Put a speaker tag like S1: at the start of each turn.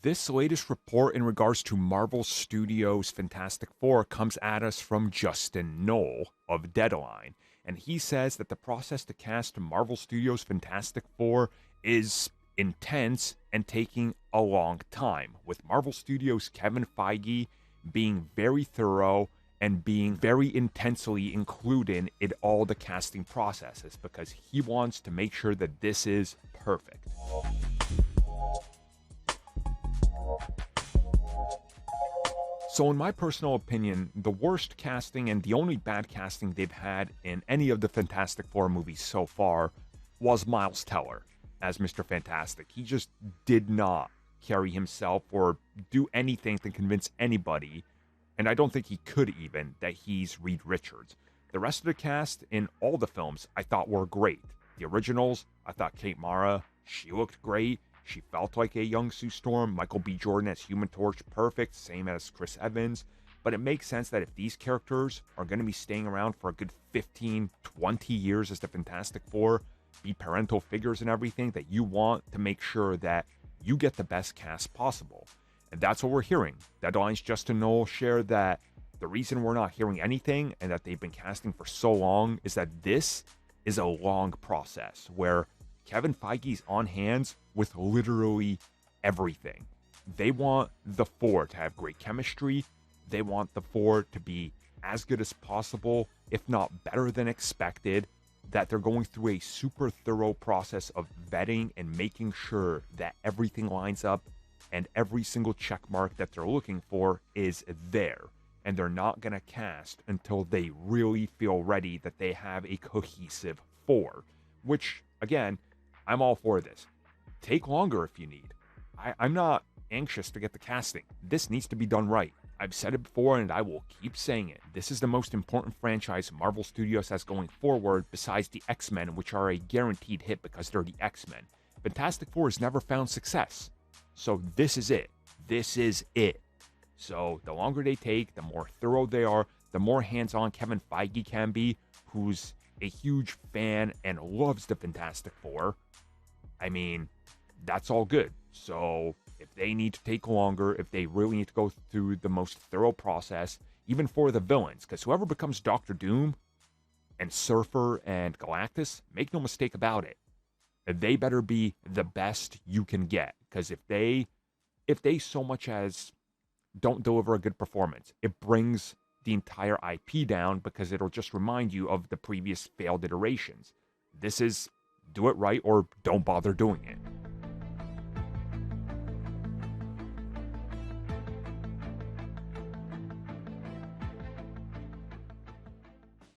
S1: This latest report in regards to Marvel Studios' Fantastic Four comes at us from Justin Knoll of Deadline, and he says that the process to cast Marvel Studios' Fantastic Four is intense and taking a long time, with Marvel Studios' Kevin Feige being very thorough and being very intensely included in all the casting processes because he wants to make sure that this is perfect. So in my personal opinion, the worst casting and the only bad casting they've had in any of the Fantastic Four movies so far was Miles Teller as Mr. Fantastic. He just did not carry himself or do anything to convince anybody, and I don't think he could even, that he's Reed Richards. The rest of the cast in all the films I thought were great. The originals, I thought Kate Mara, she looked great. She felt like a young Sue Storm. Michael B. Jordan as Human Torch, perfect, same as Chris Evans. But it makes sense that if these characters are going to be staying around for a good 15, 20 years as the Fantastic Four, be parental figures and everything, that you want to make sure that you get the best cast possible. And that's what we're hearing. Deadline's Justin Knoll shared that the reason we're not hearing anything and that they've been casting for so long is that this is a long process where Kevin Feige's on hands with literally everything. They want the four to have great chemistry. They want the four to be as good as possible, if not better than expected, that they're going through a super thorough process of vetting and making sure that everything lines up and every single check mark that they're looking for is there. And they're not going to cast until they really feel ready that they have a cohesive four, which, again, I'm all for this. Take longer if you need. I'm not anxious to get the casting. This needs to be done right. I've said it before and I will keep saying it. This is the most important franchise Marvel Studios has going forward besides the X-Men, which are a guaranteed hit because they're the X-Men. Fantastic Four has never found success. So this is it. This is it. So the longer they take, the more thorough they are, the more hands-on Kevin Feige can be, who's a huge fan and loves the Fantastic Four. I mean, that's all good. So if they need to take longer, if they really need to go through the most thorough process, even for the villains, because whoever becomes Doctor Doom and Surfer and Galactus, make no mistake about it, they better be the best you can get. Because if they so much as don't deliver a good performance, it brings the entire IP down because it'll just remind you of the previous failed iterations. This is do it right or don't bother doing it.